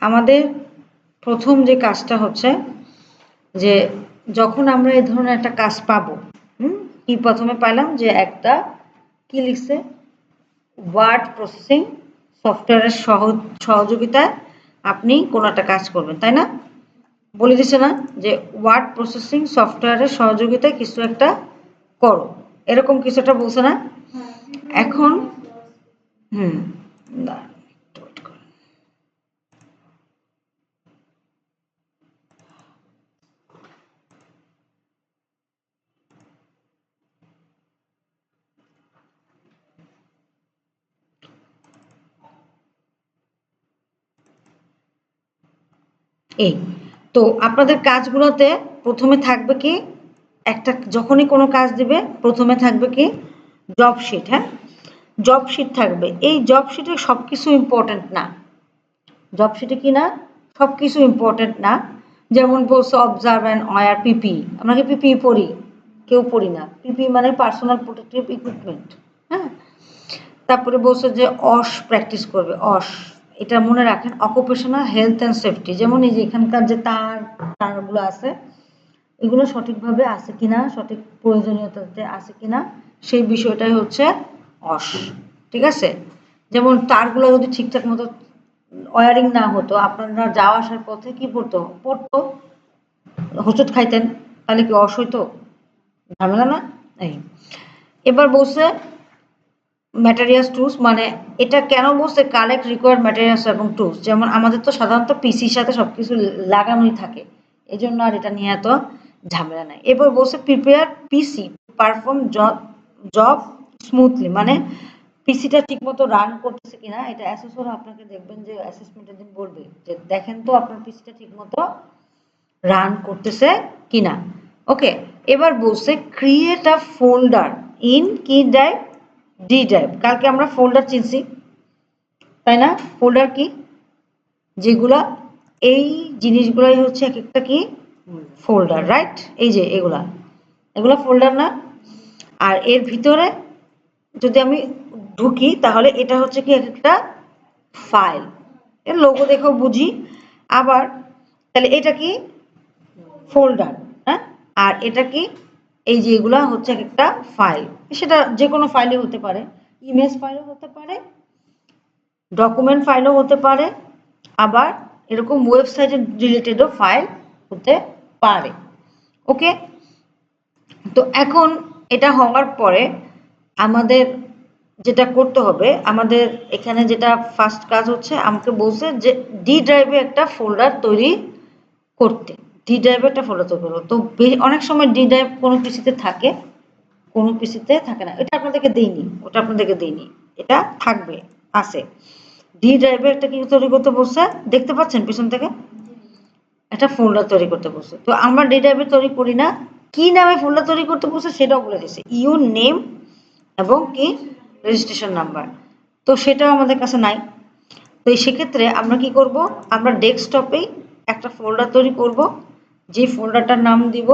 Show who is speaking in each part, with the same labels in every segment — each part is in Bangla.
Speaker 1: আমাদের প্রথম যে কাজটা হচ্ছে যে যখন আমরা এই ধরনের একটা কাজ পাবো, কি প্রথমে পাইলাম যে একটা কি লিখছে, ওয়ার্ড প্রসেসিং সফটওয়্যারের সহযোগিতায় আপনি কোনো একটা কাজ করবেন, তাই না? বলে দিছে না যে ওয়ার্ড প্রসেসিং সফটওয়্যারের সহযোগিতায় কিছু একটা করো, এরকম কিছু একটা বলছে না? এখন এই তো আপনাদের কাজগুলোতে প্রথমে থাকবে কি, একটা যখনই কোনো কাজ দিবে প্রথমে থাকবে কি জব শিট। হ্যাঁ, জব শিট থাকবে। এই জব শিটে সব কিছু ইম্পর্টেন্ট না। জব শিটে কি না, সব কিছু ইম্পর্টেন্ট না। যেমন বলছে অবজার্ভ অ্যান্ড ওয়্যার পিপি, আমরা কি পিপি পড়ি? কেউ পড়ি না। পিপি মানে পার্সোনাল প্রোটেক্টিভ ইকুইপমেন্ট। হ্যাঁ, তারপরে বলছে যে অস প্র্যাকটিস করবে। অস এটা মনে রাখেন, অকুপেশনাল হেলথ অ্যান্ড সেফটি। যেমন এই যে এখানকার যে তারগুলো আছে, এগুলো সঠিকভাবে আছে কিনা, সঠিক প্রয়োজনীয়তাতে আছে কিনা, সেই বিষয়টাই হচ্ছে অস। ঠিক আছে? যেমন তারগুলো যদি ঠিকঠাক মতো ওয়ারিং না হতো, আপনারা যাওয়া আসার পথে কি পড়তো, হোঁচট খাইতেন, তাহলে কি অস হইতো? ঝামেলা না? এই এবার বলছে ম্যাটেরিয়ালস টুলস, মানে এটা কেন বলছে কালেক্ট রিকোয়ার্ড ম্যাটেরিয়ালস এবং টুলস। যেমন আমাদের তো সাধারণত পিসির সাথে সব কিছু লাগানোই থাকে, এই জন্য আর এটা নিয়ে এত ঝামেলা নাই। এবার বলছে প্রিপেয়ার পিসি পারফর্ম জব স্মুথলি, মানে পিসিটা ঠিকমতো রান করতেছে কিনা, এটা অ্যাসেসর আপনাকে দেখবেন যে অ্যাসেসমেন্টের দিন বলবে যে দেখেন তো আপনার পিসিটা ঠিকমতো রান করতেছে কিনা। ওকে, এবার বলছে ক্রিয়েট আ ফোল্ডার ইন কি ড্রাইভ, ডি ড্রাইভ। কালকে আমরা ফোল্ডার চিনছি, তাই না? ফোল্ডার কি, যেগুলা এই জিনিসগুলাই হচ্ছে এক একটা কি ফোল্ডার, রাইট? এই যে এগুলা ফোল্ডার না? আর এর ভিতরে যদি আমি ঢুকি তাহলে এটা হচ্ছে কি এক একটা ফাইল। এর লোগো দেখেও বুঝি। আবার তাহলে এটা কি ফোল্ডার, হ্যাঁ? আর এটা কি, এই যে এগুলা হচ্ছে একটা ফাইল। সেটা যে কোনো ফাইলই হতে পারে, ইমেজ ফাইলও হতে পারে, ডকুমেন্ট ফাইলও হতে পারে, আবার এরকম ওয়েবসাইটের রিলেটেডও ফাইল হতে পারে। ওকে, তো এখন এটা হওয়ার পরে আমাদের যেটা করতে হবে, আমাদের এখানে যেটা ফার্স্ট কাজ হচ্ছে, আমাকে বলছে যে ডি ড্রাইভে একটা ফোল্ডার তৈরি করতে। ডি ড্রাইভে একটা ফোল্ডার তৈরি করবো। তো অনেক সময় ডি ড্রাইভ কোনো পিসিতে থাকে, কোনো পিসিতে থাকে না। এটা আপনাদেরকে দেইনি, ওটা আপনাদেরকে দেইনি, এটা থাকবে, আছে। ডি ড্রাইভে একটা কি তৈরি করতে বলছে, দেখতে পাচ্ছেন পিছন থেকে একটা ফোল্ডার তৈরি করতে বলছে। তো আমরা ডি ড্রাইভে তৈরি করি না, কি নামে ফোল্ডার তৈরি করতে বলছে সেটাও বলে দিচ্ছে, ইউ নেম এবং কি রেজিস্ট্রেশন নাম্বার। তো সেটাও আমাদের কাছে নাই। তো সেক্ষেত্রে আমরা কি করব, আমরা ডেস্কটপেই একটা ফোল্ডার তৈরি করব, যে ফোল্ডারটার নাম দিব,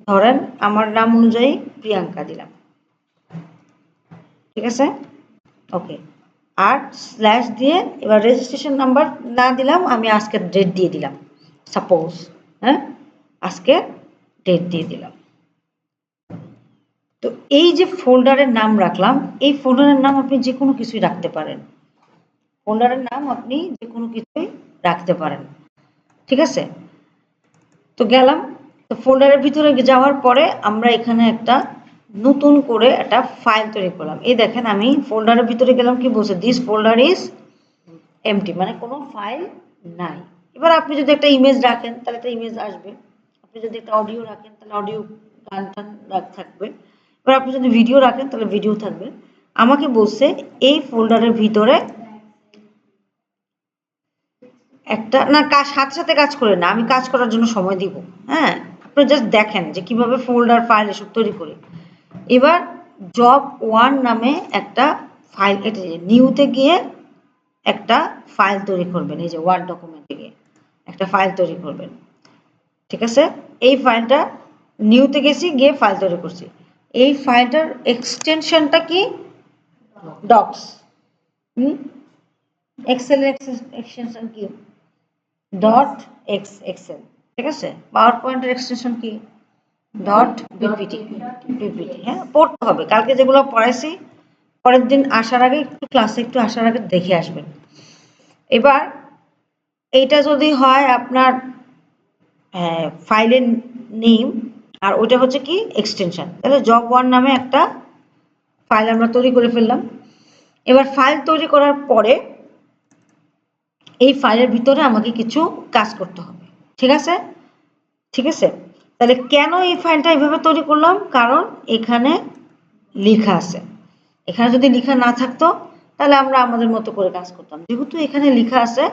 Speaker 1: ধরেন আমার নাম অনুযায়ী প্রিয়াঙ্কা দিলাম। ঠিক আছে? ওকে, আর স্ল্যাশ দিয়ে এবার রেজিস্ট্রেশন নাম্বার না দিলাম, আমি আজকের ডেট দিয়ে দিলাম, সাপোজ। হ্যাঁ, আজকে ডেট দিয়ে দিলাম। তো এই যে ফোল্ডারের নাম রাখলাম, এই ফোল্ডারের নাম আপনি যে কোনো কিছুই রাখতে পারেন। ফোল্ডারের নাম আপনি যে কোনো কিছুই রাখতে পারেন। ঠিক আছে? তো গেলাম, তো ফোল্ডারের ভিতরে যাওয়ার পরে আমরা এখানে একটা নতুন করে একটা ফাইল তৈরি করলাম। এই দেখেন আমি ফোল্ডারের ভিতরে গেলাম, কি বলছে, দিস ফোল্ডার ইজ এমটি, মানে কোনো ফাইল নাই। এবার আপনি যদি একটা ইমেজ রাখেন তাহলে একটা ইমেজ আসবে, আপনি যদি একটা অডিও রাখেন তাহলে অডিও গান টান থাকবে, এবার আপনি যদি ভিডিও রাখেন তাহলে ভিডিও থাকবে। আমাকে বলছে এই ফোল্ডারের ভিতরে একটা না, কাজ সাথে সাথে কাজ করে না, আমি কাজ করার জন্য সময় দিব। হ্যাঁ, আপনি জাস্ট দেখেন যে কিভাবে ফোল্ডার ফাইল এসব তৈরি করি। এবার জব 1 নামে একটা ফাইল, এটা নিউতে গিয়ে একটা ফাইল তৈরি করবেন, এই যে ওয়ার্ড ডকুমেন্টে গিয়ে একটা ফাইল তৈরি করবেন। ঠিক আছে? এই ফাইলটা নিউতে গেছি, গিয়ে ফাইল তৈরি করছি। এই ফাইলটার এক্সটেনশনটা কি, ডক্স। এক্সেল এর এক্সটেনশন কি, ডট এক্সেল, ঠিক আছে? পাওয়ার পয়েন্টের এক্সটেনশন কি? Dot PPT. পিপিটি, হ্যাঁ, পড়তে হবে। কালকে যেগুলো পড়াইছি পরের দিন আসার আগে একটু ক্লাসে একটু আসার আগে দেখে আসবেন। এবার এইটা যদি হয় আপনার ফাইলের নেম, আর ওইটা হচ্ছে কি এক্সটেনশন, তাহলে জব ওয়ান নামে একটা ফাইল আমরা তৈরি করে ফেললাম। এবার ফাইল তৈরি করার পরে এই ফাইলের ভিতরে আমাকে কিছু কাজ করতে হবে, ঠিক আছে? ঠিক আছে, তাহলে কেন এই ফাইলটা এইভাবে তৈরি করলাম? কারণ এখানে লেখা আছে। এখানে যদি লেখা না থাকতো তাহলে আমরা আমাদের মতো করে কাজ করতাম। যেহেতু এখানে লেখা আছে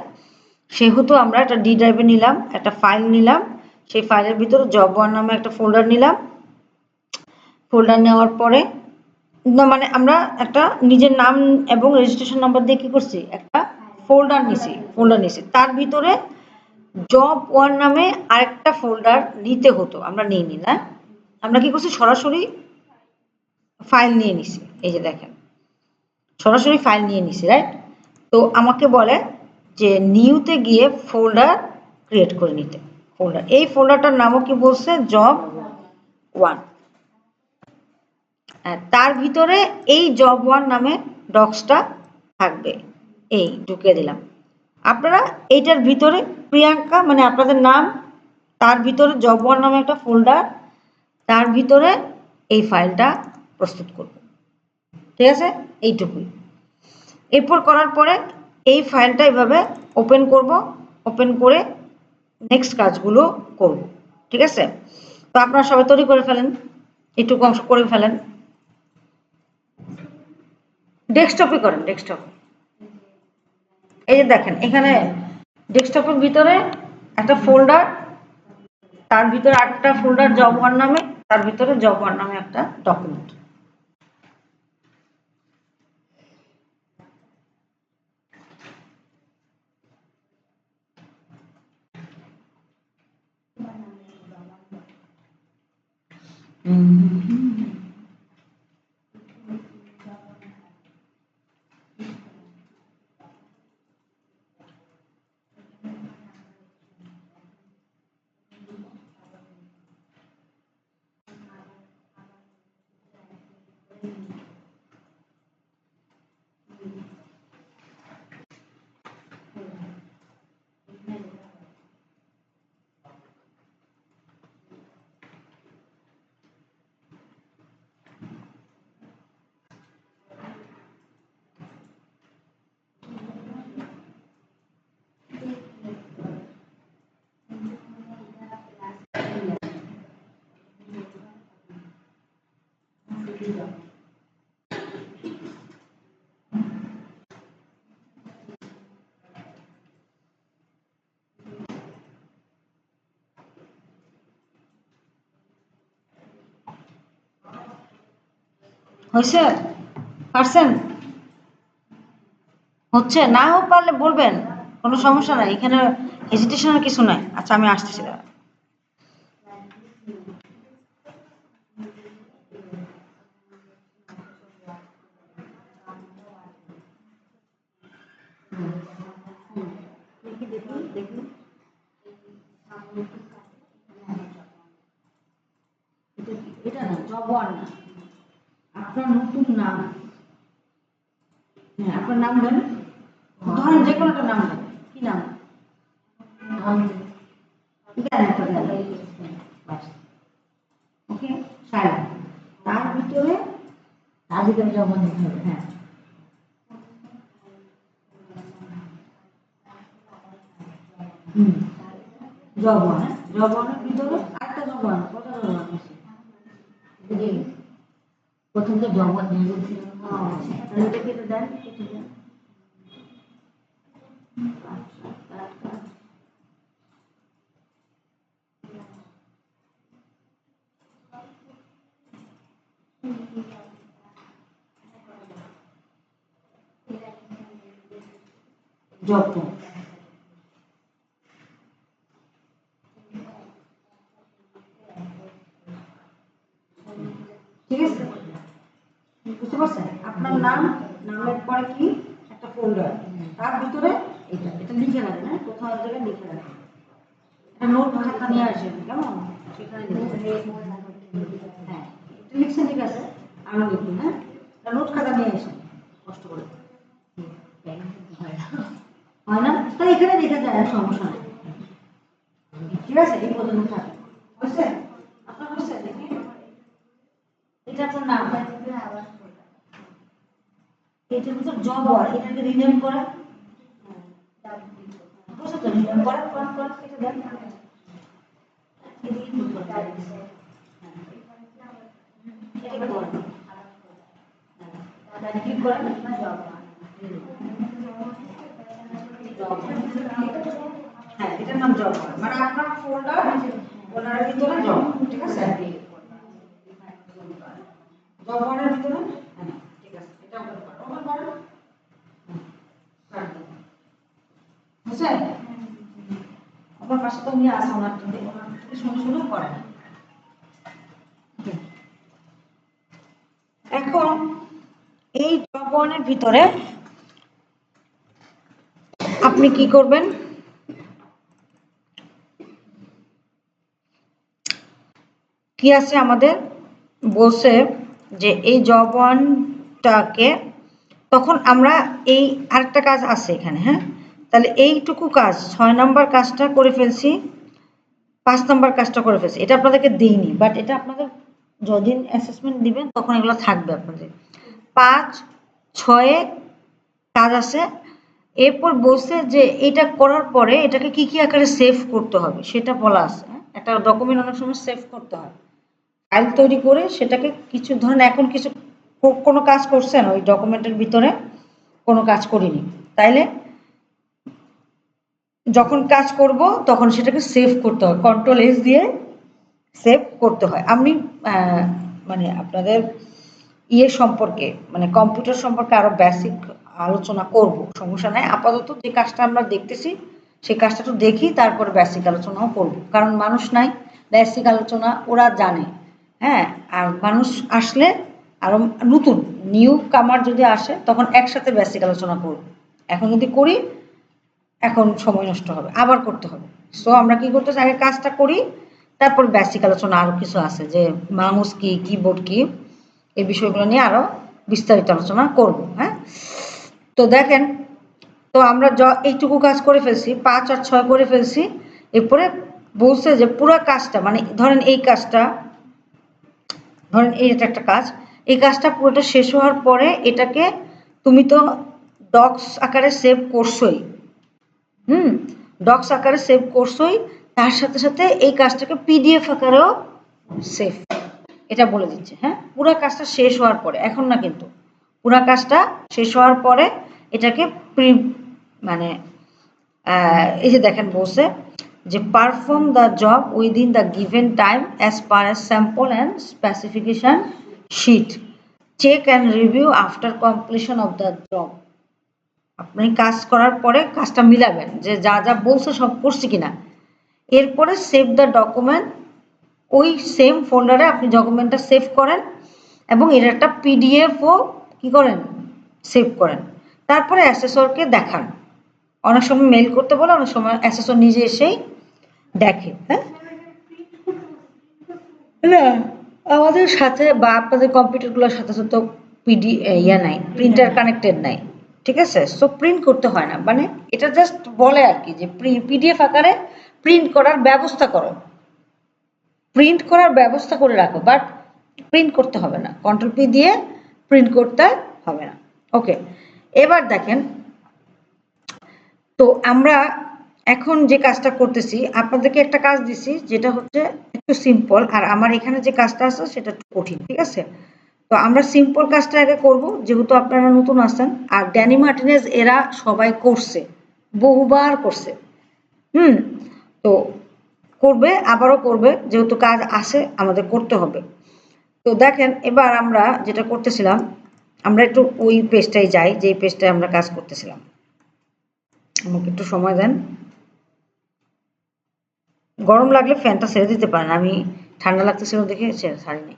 Speaker 1: সেহেতু আমরা একটা ডি ড্রাইভে নিলাম, একটা ফাইল নিলাম, সেই ফাইলের ভিতরে জব ওয়ান নামে একটা ফোল্ডার নিলাম। ফোল্ডার নেওয়ার পরে না, মানে আমরা একটা নিজের নাম এবং রেজিস্ট্রেশন নাম্বার দিয়ে কি করছি, একটা ফোল্ডার নিছি। তার ভিতরে জব ওয়ান নামে আরেকটা ফোল্ডার নিতে হতো, আমরা নিইনি না। আমরা কি করছি, সরাসরি ফাইল নিয়ে নিছি। এই যে দেখেন, সরাসরি ফাইল নিয়ে নিছি, রাইট? তো আমাকে বলে যে নিউতে গিয়ে ফোল্ডার ক্রিয়েট করে নিতে। ফোল্ডার, এই ফোল্ডারটার নামও কি বলছে, জব ওয়ান। তার ভিতরে এই জব ওয়ান নামে ডক্সটা থাকবে। এই ঢুকিয়ে দিলাম। আপনারা এইটার ভিতরে প্রিয়াঙ্কা মানে আপনাদের নাম, তার ভিতরে জব ওয়ান নামে একটা ফোল্ডার, তার ভিতরে এই ফাইলটা প্রস্তুত করব, ঠিক আছে? এইটুকুই। এরপর করার পরে এই ফাইলটা এইভাবে ওপেন করব, ওপেন করে নেক্সট কাজগুলো করব, ঠিক আছে? তো আপনারা সবাই তৈরি করে ফেলেন, এইটুকু অংশ করে ফেলেন। ডেস্কটপে করেন, ডেস্কটপ। এই যে দেখেন এখানে ডেস্কটপের ভিতরে একটা ফোল্ডার, তার ভিতরে আরেকটা ফোল্ডার জব ওয়ান নামে, তার ভিতরে জব ওয়ান নামে একটা ডকুমেন্ট। হয়েছে? পারছেন? হচ্ছে না পারলে বলবেন, কোনো সমস্যা নাই, এখানে হেজিটেশনের কিছু নাই। আচ্ছা আমি আসতেছি। এটা না, জব ওয়ান না, আপনার নতুন নাম। হ্যাঁ, আপনার নাম দেন, ধরেন যে কোনো একটা নাম দেন। কি নাম দেন? একটা দেন, ওকে, সারা। তার ভিতরে জব ওয়ান দিতে হবে। হ্যাঁ, হুম, জব ওয়ান। হ্যাঁ, জব ওয়ানের ভিতরে আরেকটা জব ওয়ান, কটা জব ওয়ান আছে? প্রথম তো জব ওয়ান নিয়ে গেছিল। তাহলে এটা কেটে দেন, কেটে দেন। জব ওয়ান, ঠিক আছে? বুঝতে পারছেন? আপনার নাম, নামের পরে কি একটা ফোল্ডার, তার ভিতরে এটা লিখে রাখেন, হ্যাঁ, কোথাও এক জায়গায় লিখে রাখেন। একটা নোট খাতা নিয়ে আসেন, কেমন? সেখানে হ্যাঁ, এটা লিখছেন, ঠিক আছে, আরো লিখুন, হ্যাঁ, একটা নোট খাতা নিয়ে আসেন কষ্ট করে। হয় না? তাই এখানে লিখে যায়, সমস্যা নেই, ঠিক আছে, এই পর্যন্ত থাকে। বুঝছেন? আপনার বুঝছেন? এটা আপনার নাম, এটার ভিতর জব ওয়ার্ড, এটাকে রিনেম করা, বুঝছো তো? রিনেম করা এটা দেন, ক্লিক করেন, হ্যাঁ, এটার নাম জব ওয়ার্ড, মানে আপনার ফোল্ডারের ভিতরে জব, ঠিক আছে, জব ওয়ার্ডের ভিতরে, হ্যাঁ, ঠিক আছে, এটা ওপেন করেন, বুঝছেন? আমার পাশে তো উনি আসে, ওনার থেকে শুনে শুনে করেন। এখন এই জব ওয়ানের ভিতরে আপনি কি করবেন, কি আছে আমাদের বলছে যে এই জব ওয়ানটাকে, তখন আমরা এই আরেকটা কাজ আছে এখানে, হ্যাঁ, তাহলে এইটুকু কাজ 6 নম্বর কাজটা করে ফেলছি, 5 নম্বর কাজটা করে ফেলছি, এটা আপনাদেরকে দিইনি, বাট এটা আপনাদের যদিন অ্যাসেসমেন্ট দিবেন তখন এগুলো থাকবে আপনাদের। 5, 6 কাজ আছে। এরপর বলছে যে এটা করার পরে এটাকে কি কি আকারে সেভ করতে হবে সেটা বলা আছে, হ্যাঁ? একটা ডকুমেন্ট অনেক সময় সেভ করতে হয়, ফাইল তৈরি করে সেটাকে কিছু ধরেন এখন কিছু কোনো কাজ করছেন ওই ডকুমেন্টের ভিতরে, কোনো কাজ করিনি, তাইলে যখন কাজ করব তখন সেটাকে সেভ করতে হয়, কন্ট্রোল-S দিয়ে সেভ করতে হয়। আমি মানে আপনাদের ইয়ে সম্পর্কে, মানে কম্পিউটার সম্পর্কে আরো বেসিক আলোচনা করব, সমস্যা নাই, আপাতত যে কাজটা আমরা দেখতেছি সেই কাজটা তো দেখি, তারপরে বেসিক আলোচনাও করব, কারণ মানুষ নাই, বেসিক আলোচনা ওরা জানে, হ্যাঁ, আর মানুষ আসলে আরো নতুন নিউ কামার যদি আসে তখন একসাথে বেসিক আলোচনা করব, এখন যদি করি এখন সময় নষ্ট হবে, আবার করতে হবে। সো আমরা কি করতেছি, আগে কাজটা করি, তারপর বেসিক আলোচনা আরো কিছু আছে, যে মাউস কি, কিবোর্ড কি, এই বিষয়গুলো নিয়ে আরো বিস্তারিত আলোচনা করব, হ্যাঁ। তো দেখেন, তো আমরা এইটুকু কাজ করে ফেলছি, 5 আর 6 করে ফেলছি। এরপরে বলছে যে পুরো কাজটা, মানে ধরেন এই কাজটা, ধরেন এটা একটা কাজ, এই কাজটা পুরোটা শেষ হওয়ার পরে এটাকে তুমি তো ডক্স আকারে সেভ করছোই, ডক্স আকারে সেভ করছোই, তার সাথে সাথে এই কাজটাকে পিডিএফ আকারেও সেভ, এটা বলে দিচ্ছে, হ্যাঁ, পুরো কাজটা শেষ হওয়ার পরে, এখন না কিন্তু, পুরো কাজটা শেষ হওয়ার পরে এটাকে মানে এই যে দেখেন বলছে যে perform the job within the given time as per as sample and specification sheet, check and review after completion of the job. আপনি কাজ করার পরে কাজটা মিলাবেন যে যা যা বলছে সব করছি কিনা, এরপরে সেভ দ্য ডকুমেন্ট, ওই সেম ফোল্ডারে আপনি ডকুমেন্টটা সেভ করেন এবং এর একটা পিডিএফও কি করেন, সেভ করেন, তারপরে অ্যাসেসরকে দেখান। অনেক সময় মেল করতে বলে, অনেক সময় অ্যাসেসর নিজে এসেই দেখে, হ্যাঁ, না আমাদের সাথে বা আপনাদের কম্পিউটারগুলোর সাথে সাথে ইয়া নাই, প্রিন্টার কানেক্টেড নাই, ঠিক আছে, সো প্রিন্ট করতে হয় না, মানে এটা জাস্ট বলে আর কি যে পিডিএফ আকারে প্রিন্ট করার ব্যবস্থা করো, প্রিন্ট করার ব্যবস্থা করে রাখো, বাট প্রিন্ট করতে হবে না, কন্ট্রোল-P দিয়ে প্রিন্ট করতে হবে না। ওকে, এবার দেখেন, তো আমরা এখন যে কাজটা করতেছি, আপনাদেরকে একটা কাজ দিছি যেটা হচ্ছে একটু সিম্পল, আর আমার এখানে যে কাজটা আছে সেটা একটু কঠিন, ঠিক আছে। তো আমরা সিম্পল কাজটা আগে করব, যেহেতু আপনারা নতুন আছেন, আর ড্যানি মার্টিনেজ এরা সবাই করছে, বহুবার করছে, তো করবে, আবারও করবে, যেহেতু কাজ আসে আমাদের করতে হবে। তো দেখেন, এবার আমরা যেটা করতেছিলাম, আমরা একটু ওই পেজটায় যাই যে পেজটায় আমরা কাজ করতেছিলাম, আমাকে একটু সময় দেন, গরম লাগলে ফ্যানটা ছেড়ে দিতে পারেন, আমি ঠান্ডা লাগতেছিল দেখে ছাড়িনি।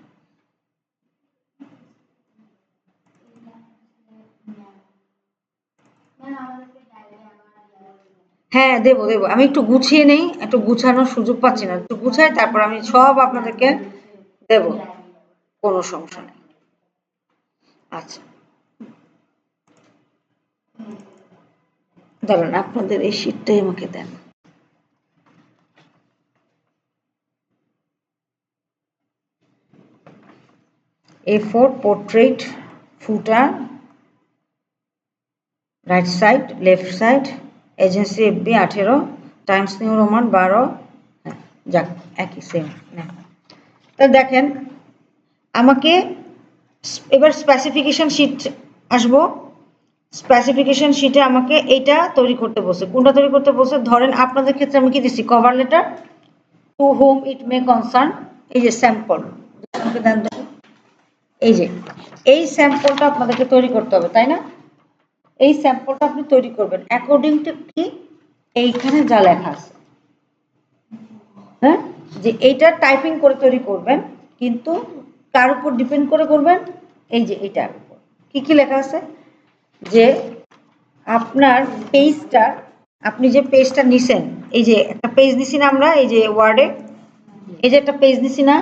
Speaker 1: হ্যাঁ, দেবো দেবো, আমি একটু গুছিয়ে নেই, একটু গুছানোর সুযোগ পাচ্ছি না, একটু গুছাই তারপর আমি সব আপনাদেরকে দেবো, কোনো সমস্যা নেই। আচ্ছা, দাঁড়ান আপনাদের এই শীটটাই আমাকে দেন। A4 portrait, footer, right side, left side, agency FB 18, Times new Roman 12। হ্যাঁ, যাক একই সেম। তা দেখেন, আমাকে এবার স্পেসিফিকেশন শিট আসবো। স্পেসিফিকেশন শিটে আমাকে এইটা তৈরি করতে বলছে। কোনটা তৈরি করতে বলছে? ধরেন আপনাদের ক্ষেত্রে আমি কি দিচ্ছি, কভার লেটার, টু হোম ইট মে কনসার্ন, এই যে স্যাম্পল, আমাকে দেন তো, এই যে এই স্যাম্পলটা আপনাদেরকে তৈরি করতে হবে, তাই না? এই স্যাম্পলটা আপনি তৈরি করবেন অ্যাকর্ডিং টু কি এইখানে যা লেখা আছে, হ্যাঁ, যে এইটা টাইপিং করে তৈরি করবেন, কিন্তু কার উপর ডিপেন্ড করে করবেন? এই যে এটার উপর কি কি লেখা আছে, যে আপনার পেজটা, আপনি যে পেজটা নিছেন, এই যে একটা পেজ নিছি না আমরা, এই যে ওয়ার্ডে এই যে একটা পেজ নিছি না,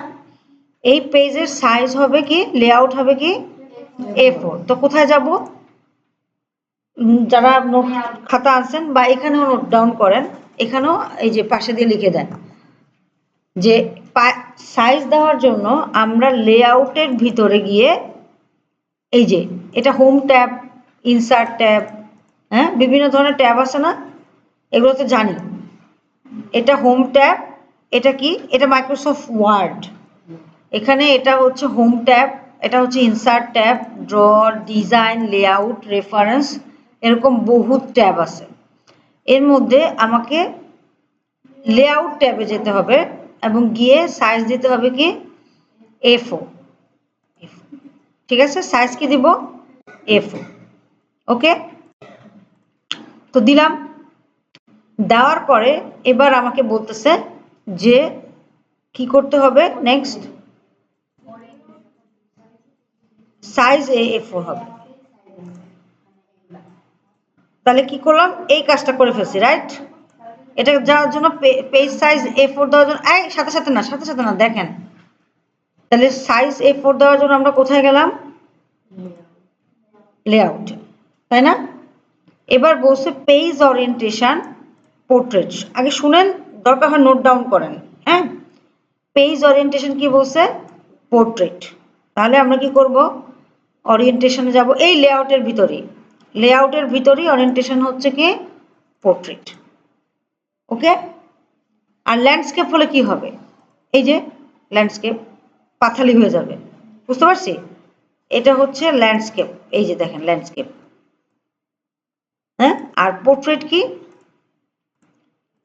Speaker 1: এই পেজের সাইজ হবে কি, লেআউট হবে কি A4। তো কোথায় যাব? যারা নোট খাতা আনছেন বা এখানেও নোট ডাউন করেন, এখানেও এই যে পাশে দিয়ে লিখে দেন যে সাইজ দেওয়ার জন্য আমরা লেআউটের ভিতরে গিয়ে, এই যে এটা হোম ট্যাব, ইনসার্ট ট্যাব, হ্যাঁ, বিভিন্ন ধরনের ট্যাব আছে না, এগুলো তো জানি। এটা হোম ট্যাব, এটা কি, এটা মাইক্রোসফট ওয়ার্ড, এখানে এটা হচ্ছে হোম ট্যাব, এটা হচ্ছে insert tab, draw, design, layout, reference, এরকম বহু ট্যাব আছে। এর মধ্যে আমাকে লেআউট ট্যাবে যেতে হবে এবং গিয়ে সাইজ দিতে হবে কি A4। ঠিক আছে, সাইজ কি দিব? A4। ওকে, তো দিলাম। দেওয়ার পরে এবার আমাকে বলতেছে যে কি করতে হবে নেক্সট, সাইজ A4 হবে। তাহলে কি করলাম, এই কাজটা করে ফেলছি, রাইট? এটা যাওয়ার জন্য পেজ সাইজ A4 দেওয়ার জন্য, এই সাথে সাথে না, সাথে সাথে না, দেখেন, তাহলে সাইজ A4 দেওয়ার জন্য আমরা কোথায় গেলাম? লেআউট, তাই না? এবার বলছে পেজ ওরিয়েন্টেশন পোর্ট্রেট, আগে শুনেন, দরকার হয় নোট ডাউন করেন, হ্যাঁ। পেজ ওরিয়েন্টেশন কি বলছে? পোর্ট্রেট। তাহলে আমরা কি করব, ওরিয়েন্টেশনে যাব, এই লেআউটের ভিতরেই, লেআউটের ভিতরেই ওরিয়েন্টেশন হচ্ছে কি পোর্ট্রেট। ওকে, আর ল্যান্ডস্কেপ হলে কি হবে? এই যে ল্যান্ডস্কেপ পাথালি হয়ে যাবে, বুঝতে পারছি? এটা হচ্ছে ল্যান্ডস্কেপ, এই যে দেখেন ল্যান্ডস্কেপ, হ্যাঁ। আর পোর্ট্রেট কি,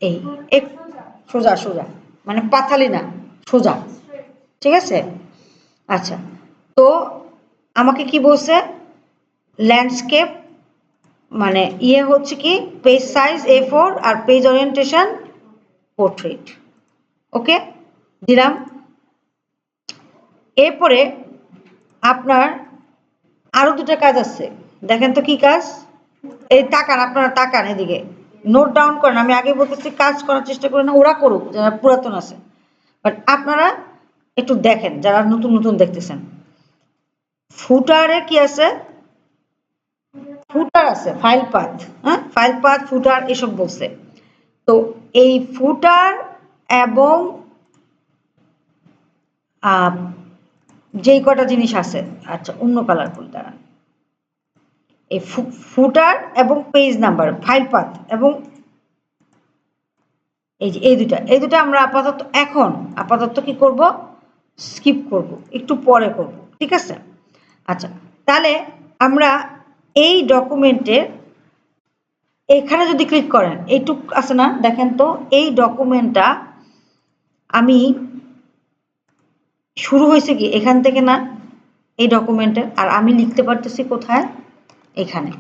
Speaker 1: এই এক সোজা সোজা, মানে পাথালি না, সোজা, ঠিক আছে। আচ্ছা, তো আমাকে কি বলছে, ল্যান্ডস্কেপ মানে ইয়ে হচ্ছে কি পেজ সাইজ A4 আর পেজ ওরিয়েন্টেশন পোর্ট্রেট। ওকে, দিলাম। এরপরে আপনার আরো দুটো কাজ আছে, দেখেন তো কি কাজ, এই তাকান, আপনারা তাকান এদিকে, নোট ডাউন করেন, আমি আগে বলতেছি কাজ করার চেষ্টা করেন না, ওরা করুক যারা পুরাতন আছে, বাট আপনারা একটু দেখেন যারা নতুন নতুন দেখতেছেন। ফুটারে কি আছে, ফুটার আছে, ফাইল পাথ, হ্যাঁ, ফাইল পাথ, ফুটার এসব বলছে। তো এই ফুটার এবং যেই কটা জিনিস আছে, আচ্ছা অন্য কালার করি দাঁড়ান, এই ফুটার এবং পেজ নাম্বার, ফাইল পাথ এবং এই যে এই দুটা আমরা আপাতত কি করব, স্কিপ করব, একটু পরে করব, ঠিক আছে। আচ্ছা, তাহলে আমরা এই ডকুমেন্টের এখানে যদি ক্লিক করেন, এইটুক আছে না, দেখেন তো এই ডকুমেন্টটা আমি শুরু হয়েছে কি এখান থেকে না, এই ডকুমেন্টের, আর আমি লিখতে পারতেছি কোথায়, এখানে,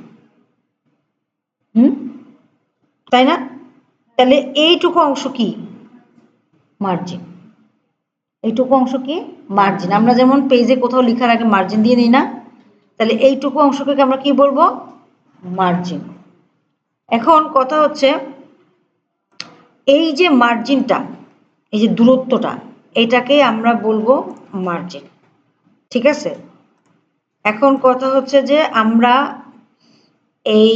Speaker 1: হুম, তাই না? তাহলে এইটুকু অংশ কি, মার্জিন, এইটুকু অংশ কি মার্জিন, আমরা যেমন পেজে কোথাও লেখার আগে মার্জিন দিয়ে নিই না, তাহলে এইটুকু অংশকে আমরা কি বলবো, মার্জিন। এখন কথা হচ্ছে এই যে মার্জিনটা, এই যে দূরত্বটা, এটাকে আমরা বলবো মার্জিন। ঠিক আছে, এখন কথা হচ্ছে যে আমরা এই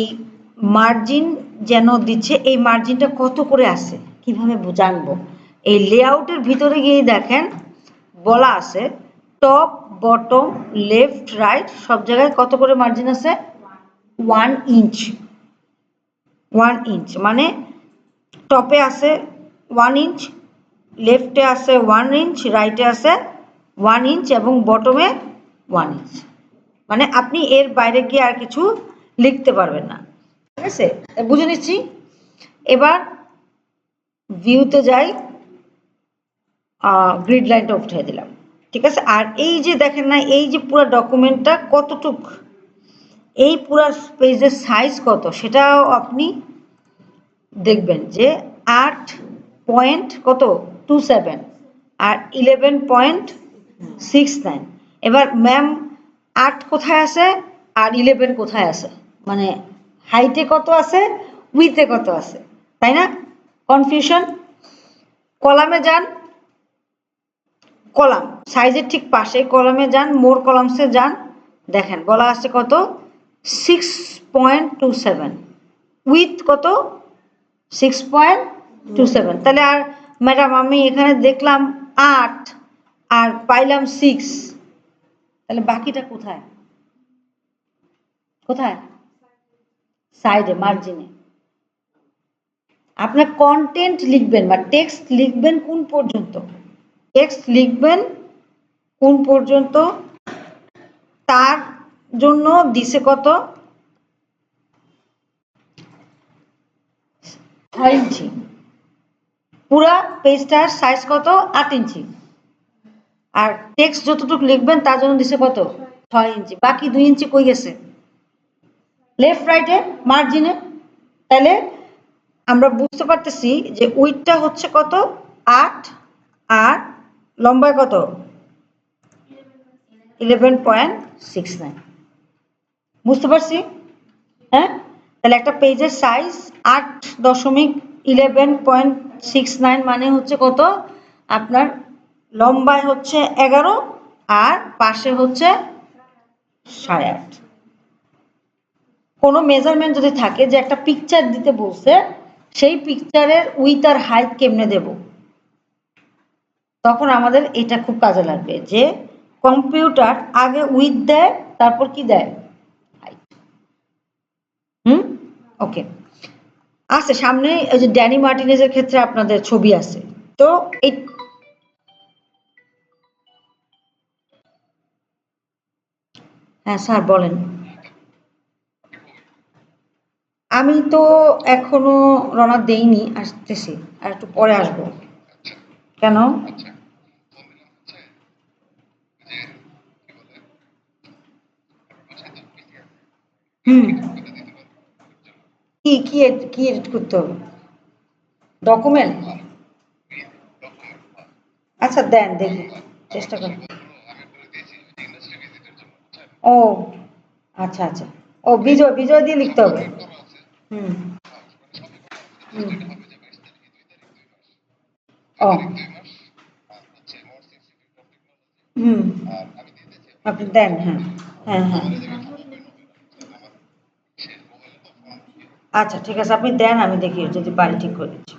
Speaker 1: মার্জিন যেন দিচ্ছে, এই মার্জিনটা কত করে আসে কিভাবে জানবো? এই লেআউটের ভিতরে গিয়ে দেখেন বলা আছে টপ বটম লেফট রাইট সব জায়গায় কত করে মার্জিন আছে? 1 ইঞ্চ। 1 ইঞ্চ মানে টপে আছে 1 ইঞ্চ, লেফটে আছে 1 ইঞ্চ, রাইটে আছে 1 ইঞ্চ এবং বটমে 1 ইঞ্চ। মানে আপনি এর বাইরে গিয়ে আর কিছু লিখতে পারবেন না। ঠিক আছে, বুঝে নিচ্ছি। এবার ভিউতে যাই, গ্রিড লাইনটা উঠিয়ে দিলাম। ঠিক আছে, আর এই যে দেখেন না, এই যে পুরো ডকুমেন্টটা কতটুক, এই পুরো পেজের সাইজ কত সেটাও আপনি দেখবেন যে 8.27 আর 11.69। এবার ম্যাম 8 কোথায় আছে আর 11 কোথায় আছে, মানে হাইটে কত আছে উইথে কত আছে, তাই না? কনফিউশন। কলামে যান, কলাম সাইজের ঠিক পাশে কলামে যান, মোর কলামসে যান, দেখেন বলা আছে কত 6.27, উইথ কত 6.27। তাহলে আর ম্যাডাম আমি এখানে দেখলাম 8 আর পাইলাম 6, তাহলে বাকিটা কোথায়? কোথায়? সাইডে মার্জিনে। আপনার কন্টেন্ট লিখবেন বা টেক্সট লিখবেন কোন পর্যন্ত? টেক্সট লিখবেন কোন পর্যন্ত তার জন্য দিছে কত 6 ইঞ্চি। পুরা পেজটার সাইজ কত 8 ইঞ্চি, আর টেক্সট যতটুকু লিখবেন তার জন্য দিছে কত 6 ইঞ্চি। বাকি 2 ইঞ্চি কই গেছে? লেফট রাইটে মার্জিনে। তাহলে আমরা বুঝতে পারতেছি যে উইডটা হচ্ছে কত 8 আর লম্বায় কত 11.69। বুঝতে পারছি? হ্যাঁ, তাহলে একটা পেজের সাইজ 8.11.69 মানে হচ্ছে কত আপনার লম্বায় হচ্ছে 11 আর পাশে হচ্ছে 8.5। কোনো মেজারমেন্ট যদি থাকে যে একটা পিকচার দিতে বলছে, সেই পিকচারের উইথ আর হাইট কেমনে দেব, তখন আমাদের এটা খুব কাজে লাগবে যে কম্পিউটার আগে উইথ দেয় তারপর কি দেয় হাইট। ওকে, আছে সামনে ওই যে ড্যানি মার্টিনেজের ক্ষেত্রে আপনাদের ছবি আছে। তো এই হ্যাঁ স্যার বলেন। আমি তো এখনো রওনা দেইনি, আসতেছি, আর একটু পরে আসবো। কেন? হুম, কি কি কি এডিট করতে হবে? ডকুমেন্ট? আচ্ছা দেন দেখি, চেষ্টা করেন। ও আচ্ছা আচ্ছা, ও বিজয়, বিজয় দিয়ে লিখতে হবে। হুম হুম। ও হুম, আপনি দেন, হ্যাঁ হ্যাঁ হ্যাঁ। আচ্ছা ঠিক আছে, আপনি দেন, আমি দেখি যদি পারি ঠিক করে দিচ্ছি।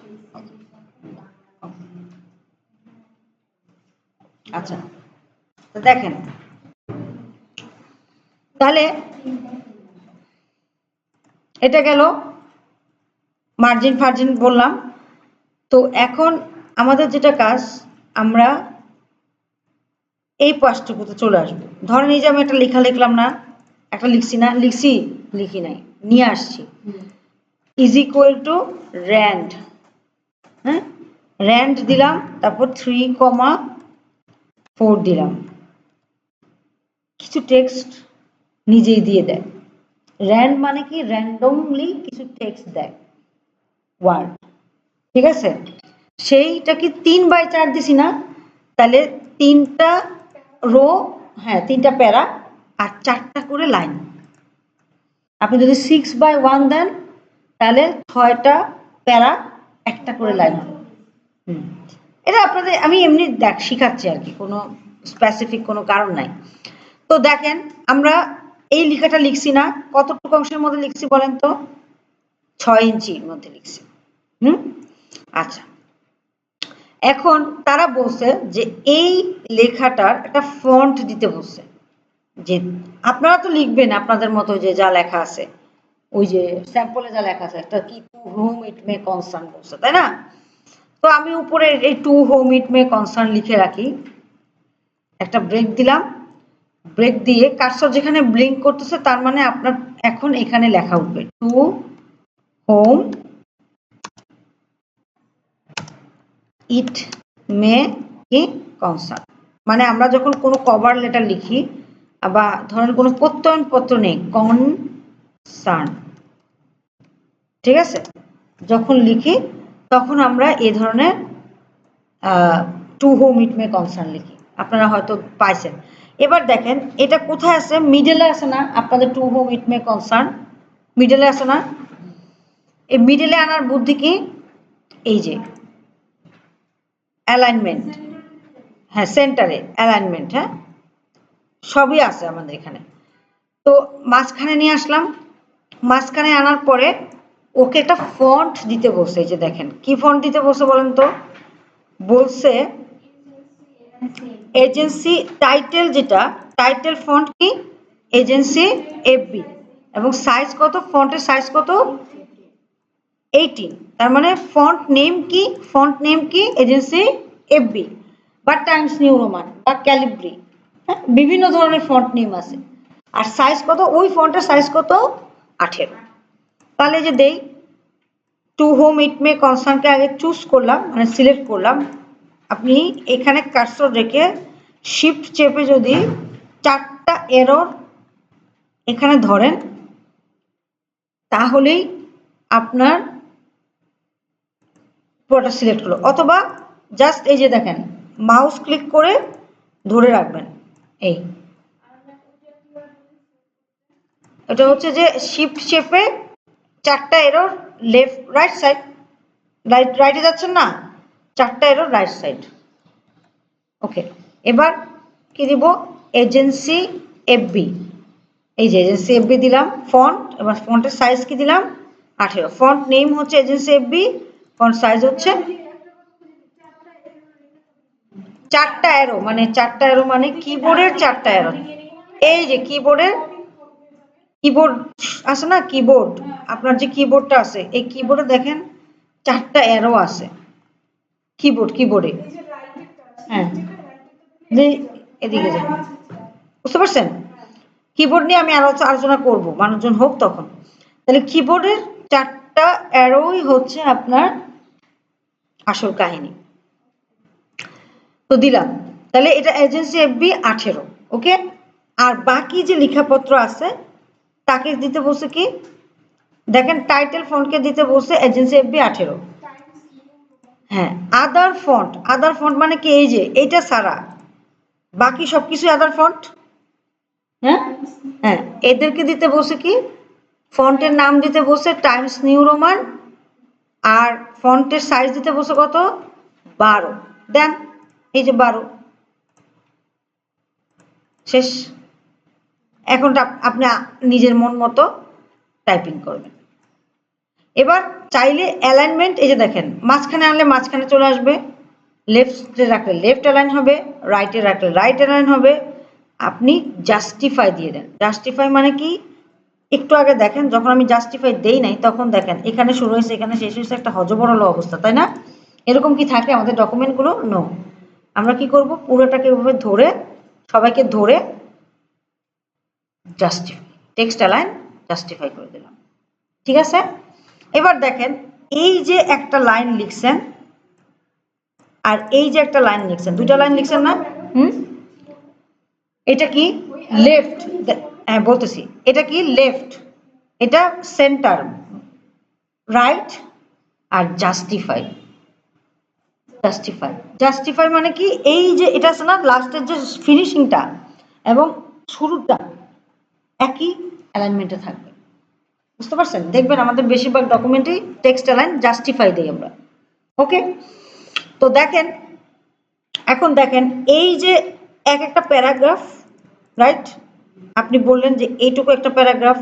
Speaker 1: আচ্ছা, তো দেখেন তাহলে এটা গেল মার্জিন ফার্জিন বললাম। তো এখন আমাদের যেটা কাজ, আমরা এই পাশটুকুতে চলে আসবো। ধরেন এই যে আমি একটা লেখা লিখলাম না, একটা লিখছি না, লিখছি, লিখি নাই, নিয়ে আসছি, ইজ ইকুয়াল টু র্যান্ড। হ্যাঁ, র্যান্ড দিলাম, তারপর 3,4 দিলাম। কিছু টেক্সট নিজেই দিয়ে দেয়। র্যান্ড মানে কি র্যান্ডমলি কিছু টেক্সট দেয়, ওয়ার্ড। ঠিক আছে, সেইটা কি 3/4 দিছি না, তাহলে 3টা রো, হ্যাঁ 3টা প্যারা আর 4টা করে লাইন। আপনি যদি 6/1 দেন তাহলে 6টা প্যারা একটা করে লাইন হবে। এটা আপনাদের আমি এমনি শিখাচ্ছি আর কি, কোনো স্পেসিফিক কোনো কারণ নাই। তো দেখেন আমরা এই লেখাটা লিখছি না, কতটুকু অংশের মধ্যে লিখছি বলেন তো? 6 ইঞ্চির মধ্যে লিখছি। আচ্ছা, এখন তারা বলছে যে এই লেখাটার একটা ফন্ট দিতে বলছে, যে আপনারা তো লিখবেন আপনাদের মতো যে যা লেখা আছে, ওই যে স্যাম্পলে যা লেখা আছে, একটা কি টু হোম ইট মে কনসার্ন বলছে, তাই না? তো আমি উপরে এই টু হোম ইট মে কনসার্ন লিখে রাখি, একটা ব্রেক দিলাম, ব্রেক দিয়ে কার্সর যেখানে ব্লিঙ্ক করতেছে তার মানে আপনার এখন এখানে লেখা উঠবে টু হোম ইট মে কি কনসার্ন। মানে আমরা যখন কোনো কভার লেটার লিখি বা ধরেন কোনো প্রত্যয়নপত্র নেই, কনসার্ন, ঠিক আছে, যখন লিখি তখন আমরা এই ধরনের টু হোম ইট মে কনসার্ন লিখি, আপনারা হয়তো পাইছেন। এবার দেখেন এটা কোথায় আছে, মিডলে আছে না আপনাদের টু হোম ইট মে কনসার্ন, মিডলে আছে না? এই মিডলে আনার বুদ্ধি কি, এই যে অ্যালাইনমেন্ট, হ্যাঁ সেন্টারে অ্যালাইনমেন্ট, হ্যাঁ সবই আছে আমাদের এখানে। তো মাঝখানে নিয়ে আসলাম, মাঝখানে আনার পরে ওকে একটা ফন্ট দিতে বলছে, এই যে দেখেন কি ফন্ট দিতে বলছে বলেন তো? বলছে এজেন্সি টাইটেল, যেটা টাইটেল ফন্ট কি এজেন্সি এফবি, এবং সাইজ কত, ফন্টের সাইজ কত 18, তার মানে ফন্ট নেম কি, ফন্ট নেম কি এজেন্সি এফবি বা টাইমস নিউ রোমান বা ক্যালিব্রি, হ্যাঁ বিভিন্ন ধরনের ফন্ট নেম আছে। আর সাইজ কত, ওই ফন্টের সাইজ কত 18। তাহলে যে দেই টু হোম ইট মে কনসার্নকে আগে চুজ করলাম, মানে সিলেক্ট করলাম, আপনি এখানে কার্সর রেখে শিফট চেপে যদি 4টা এরর এখানে ধরেন তাহলেই আপনার পুরোটা সিলেক্ট হলো, অথবা জাস্ট এই যে দেখেন মাউস ক্লিক করে ধরে রাখবেন, এই এটা হচ্ছে যে শিফট চেপে 4টা এরর লেফট রাইট সাইড, রাইটে যাচ্ছেন না, 4টা এরর রাইট সাইড। ওকে, এবার কি দিব, এজেন্সি এফবি, এই যে এজেন্সি এফবি দিলাম ফন্ট, এবার ফন্টের সাইজ কি দিলাম 18, ফন্ট নেম হচ্ছে এজেন্সি এফবি, ফন্ট সাইজ হচ্ছে 4টা অ্যারো, মানে 4টা অ্যারো মানে কিবোর্ডের 4টা অ্যারো, এই যে কিবোর্ডের কিবোর্ড আছে না, কিবোর্ড আপনার যে কিবোর্ডটা আছে এই কিবোর্ডে দেখেন 4টা অ্যারো আছে, কিবোর্ডে, হ্যাঁ এদিকে যান, বুঝতে পারছেন? কিবোর্ড নিয়ে আমি আরো আলোচনা করব, মানুষজন হোক তখন। তাহলে কিবোর্ডের 4টা অ্যারোই হচ্ছে আপনার আসল কাহিনী। তো দিলাম, তাহলে এটা এজেন্সি এফবি 18, ওকে। আর বাকি যে লেখাপত্র আছে তাকে দিতে বলছে কি, দেখেন টাইটেল ফন্টকে দিতে বলছে এজেন্সি এফবি 18, হ্যাঁ। আদার ফন্ট মানে কি, এই যে এইটা ছাড়া বাকি সবকিছু আদার ফন্ট, হ্যাঁ হ্যাঁ, এদেরকে দিতে বসে কি, ফন্টের নাম দিতে বসে টাইমস নিউ রোমান, আর ফন্টের সাইজ দিতে বসে কত 12, দেন এই যে 12 শেষ। এখন আপনি নিজের মন মতো টাইপিং করবেন। এবার চাইলে অ্যালাইনমেন্ট, এই যে দেখেন মাঝখানে আনলে মাঝখানে চলে আসবে, লেফটে রাখলে লেফট অ্যালাইন হবে, রাইটে রাখলে রাইট অ্যালাইন হবে। আপনি জাস্টিফাই দিয়ে দেন, জাস্টিফাই মানে কি, একটু আগে দেখেন যখন আমি জাস্টিফাই দেই নাই তখন দেখেন এখানে শুরু হয়েছে এখানে শেষ হয়েছে, একটা হজবরল অবস্থা, তাই না? এরকম কি থাকে আমাদের ডকুমেন্টগুলো? নো, আমরা কি করব, পুরোটাকে এভাবে ধরে সবাইকে ধরে জাস্টিফাই, টেক্সট অ্যালাইন জাস্টিফাই করে দিলাম, ঠিক আছে? এবার দেখেন এই যে একটা লাইন লিখছেন আর এই যে একটা লাইন লিখছেন, দুইটা লাইন লিখছেন না, এটা কি লেফট, হ্যাঁ বলতেছি, এটা কি লেফট, এটা সেন্টার, রাইট, আর জাস্টিফাই, জাস্টিফাই মানে কি, এই যে এটা আছে না লাস্টের যে ফিনিশিংটা এবং শুরুটা একই অ্যালাইনমেন্টে থাকবে, বুঝতে পারছেন? দেখবেন আমাদের বেশিরভাগ ডকুমেন্টেই টেক্সট অ্যালাইন জাস্টিফাই দেই আমরা, ওকে, তো দেখেন এখন দেখেন এই যে এক একটা প্যারাগ্রাফ, রাইট? আপনি বললেন যে এইটুকু একটা প্যারাগ্রাফ,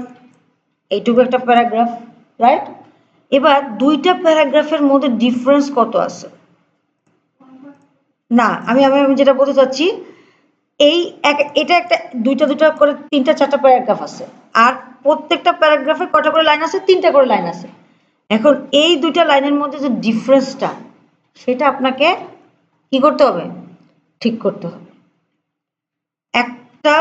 Speaker 1: এইটুকু একটা প্যারাগ্রাফ, রাইট? এবার দুইটা প্যারাগ্রাফের মধ্যে ডিফারেন্স কত আছে? না, আমি আমি আমি যেটা বলতে চাচ্ছি, এই এটা একটা দুইটা দুইটা করে তিনটা চারটা প্যারাগ্রাফ আছে, আর প্রত্যেকটা প্যারাগ্রাফে কটা করে লাইন আছে? তিনটা করে লাইন আছে। এখন এই দুইটা লাইনের মধ্যে যে ডিফারেন্সটা, সেটা আপনাকে কি করতে হবে? ঠিক করতে হবে। একটা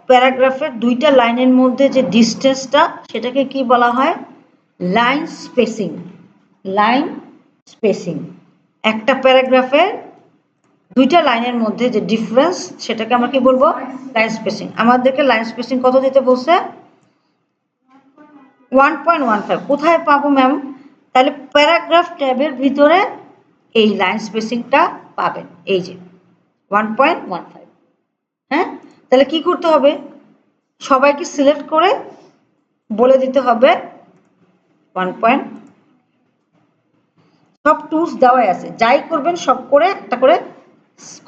Speaker 1: প্যারাগ্রাফের দুইটা লাইনের মধ্যে যে ডিস্টেন্সটা, সেটাকে কি বলা হয়? Line spacing. Line spacing. একটা প্যারাগ্রাফের দুইটা লাইনের মধ্যে যে ডিফারেন্স, সেটাকে আমরা কি বলবো? Line spacing. আমাদেরকে লাইন স্পেসিং কত দিতে বলছে? 1.15। কোথায় পাবো ম্যাম? তাহলে প্যারাগ্রাফ ট্যাবের ভিতরে এই লাইন স্পেসিংটা পাবেন, এই যে 1.15। হ্যাঁ, তাহলে কি করতে হবে? সবাইকে সিলেক্ট করে বলে দিতে হবে 1. সব টুলস দেওয়াই আছে, যাই করবেন সব করে একটা করে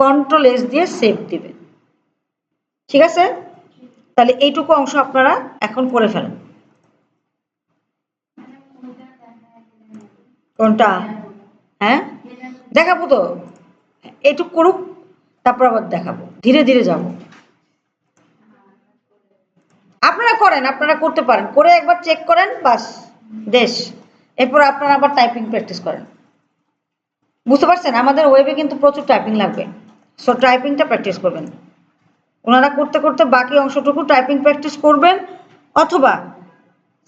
Speaker 1: কন্ট্রোল এস দিয়ে সেভ দিবেন। ঠিক আছে? তাহলে এইটুকু অংশ আপনারা এখন করে ফেলেন। কোনটা? হ্যাঁ, দেখাবো তো, এইটুকু করুক, তারপর আবার দেখাবো, ধীরে ধীরে যাব। আপনারা করেন, আপনারা করতে পারেন, করে একবার চেক করেন, বাস দেশ। এরপর আপনারা আবার টাইপিং প্র্যাকটিস করেন। বুঝতে পারছেন? আমাদের ওয়েবে কিন্তু প্রচুর টাইপিং লাগবে, সো টাইপিংটা প্র্যাকটিস করবেন। ওনারা করতে করতে বাকি অংশটুকু টাইপিং প্র্যাকটিস করবেন, অথবা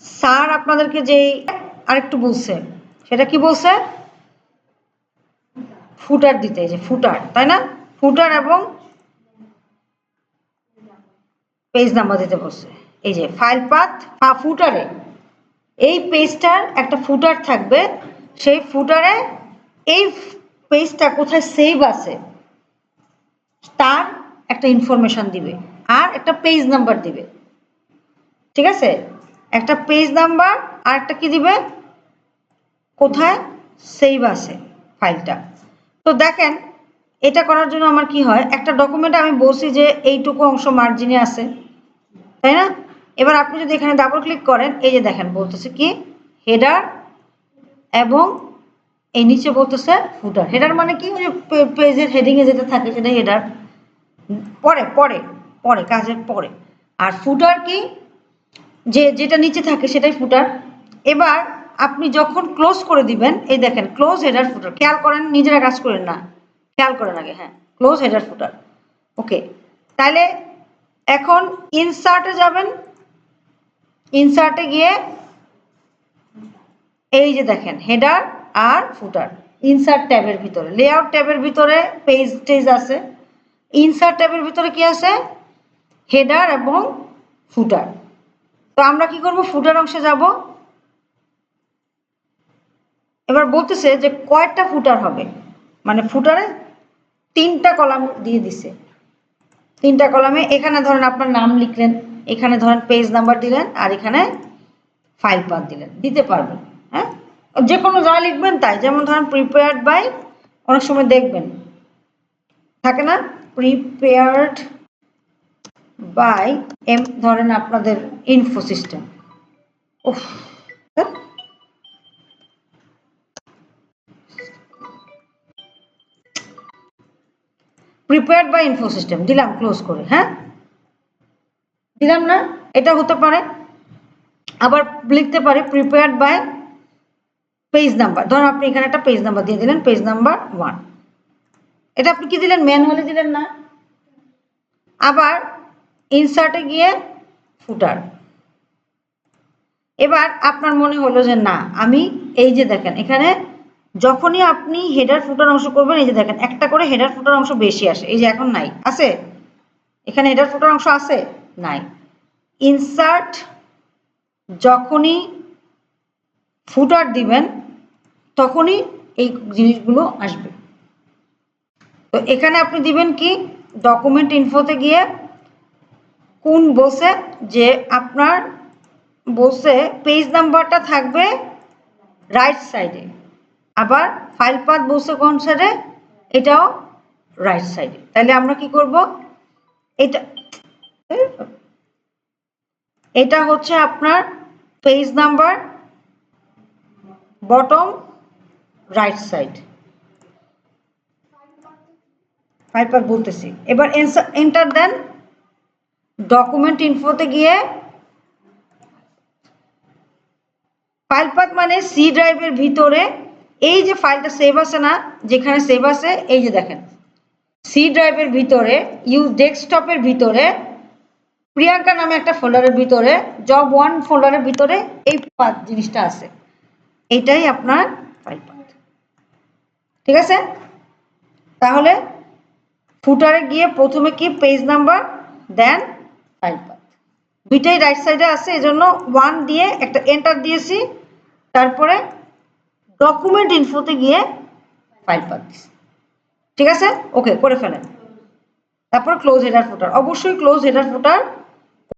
Speaker 1: স্যার আপনাদেরকে যে আরেকটু বলছে, সেটা কি বলছে? ফুটার দিতে, এই যে ফুটার, তাই না? ফুটার এবং পেজ নাম্বার দিতে বলছে। এই যে ফাইল পাথ ফুটারে এই পেজটার একটা ফুটার থাকবে, সেই ফুটারে এই পেজটা কোথায় সেভ আছে তার একটা ইনফরমেশন দিবে, আর একটা পেজ নাম্বার দিবে। ঠিক আছে? একটা পেজ নাম্বার আর একটা কি দিবে? কোথায় সেভ আছে ফাইলটা। তো দেখেন, এটা করার জন্য আমার কি হয়, একটা ডকুমেন্টে আমি বলছি যে এইটুকু অংশ মার্জিনে আছে, তাই না? এবার আপনি যদি এখানে ডাবল ক্লিক করেন, এই যে দেখেন বলতেছে কি হেডার, এবং এই নিচে বলতেছে ফুটার। হেডার মানে কি? ওই পেজের হেডিংয়ে যেটা থাকে সেটা হেডার, পরে পরে পরে কাজের পরে। আর ফুটার কি? যে যেটা নিচে থাকে সেটাই ফুটার। এবার আপনি যখন ক্লোজ করে দিবেন, এই দেখেন ক্লোজ হেডার ফুটার, খেয়াল করেন, নিজেরা কাজ করেন না, খেয়াল করেন আগে। হ্যাঁ, ক্লোজ হেডার ফুটার। ওকে, তাহলে এখন ইনসার্টে যাবেন। ইনসার্টে গিয়ে এই যে দেখেন হেডার আর ফুটার। ইনসার্ট ট্যাবের ভিতরে, লেআউট ট্যাবের ভিতরে পেজ টেজ আছে, ইনসার্ট ট্যাবের ভিতরে কি আছে? হেডার এবং ফুটার। তো আমরা কি করব? ফুটার অংশে যাব। এবার বলতেছে যে কয়টা ফুটার হবে, মানে ফুটারে তিনটা কলাম দিয়ে দিছে। তিনটা কলামে এখানে ধরেন আপনার নাম লিখলেন, এখানে ধরেন পেজ নাম্বার দিলেন, আর এখানে ফাইল পাথ দিলেন, দিতে পারবেন। হ্যাঁ, যে কোনো যা লিখবেন তাই, যেমন ধরেন প্রিপেয়ার্ড বাই, অনেক সময় দেখবেন থাকে না, প্রিপেয়ার্ড বাই ধরেন আপনাদের ইনফো সিস্টেম। উফ, প্রিপেয়ার্ড বাই ইনফো সিস্টেম দিলাম ক্লোজ করে। হ্যাঁ, দিলাম না? এটা হতে পারে। আবার লিখতে পারে প্রিপেয়ার্ড বাই পেজ নাম্বার, ধরুন আপনি এখানে একটা পেজ নাম্বার দিয়ে দিলেন, পেজ নাম্বার 1। এটা আপনি কি দিলেন? ম্যানুয়ালি দিলেন না? আবার ইনসার্টে গিয়ে ফুটার। এবার আপনার মনে হলো যে না, আমি এই যে দেখেন এখানে যখনই আপনি হেডার ফুটার অংশ করবেন, এই যে দেখেন একটা করে হেডার ফুটার অংশ বেশি আসে। এই যে এখন নাই, আছে? এখানে হেডার ফুটার অংশ আছে? নাই। ইনসার্ট যখনই ফুটার দিবেন তখনই এই জিনিসগুলো আসবে। তো এখানে আপনি দিবেন কি? ডকুমেন্ট ইনফোতে গিয়ে কোন বলছে যে আপনার বলছে পেজ নাম্বারটা থাকবে রাইট সাইডে, আবার ফাইল পাথ বলছে কোন সাইডে, এটাও রাইট সাইডে। তাহলে আমরা কি করব, এটা এটা হচ্ছে আপনার page number bottom right side. File path বলতেছি, এবার এন্টার দেন। ডকুমেন্ট ইনফোতে গিয়ে ফাইল পাথ মানে সি ড্রাইভের ভিতরে এই যে ফাইলটা সেভ আছে না, যেখানে সেভ আছে এই যে দেখেন সি ড্রাইভের ভিতরে ইউজ ডেস্কটপের ভিতরে প্রিয়াঙ্কা নামে একটা ফোল্ডারের ভিতরে জব 1 ফোল্ডারের ভিতরে এই পাথ জিনিসটা আছে, এইটাই আপনার ফাইল পাথ। ঠিক আছে, তাহলে ফুটারে গিয়ে প্রথমে কি page number then file path, দুইটাই রাইট সাইডে আছে, এজন্য 1 দিয়ে একটা এন্টার দিয়েছি, তারপরে ডকুমেন্ট ইনফোতে গিয়ে ফাইল পাথ দিছি। ঠিক আছে, ওকে করে ফেলেন। তারপর ক্লোজ হেডার ফুটার, অবশ্যই ক্লোজ হেডার ফুটার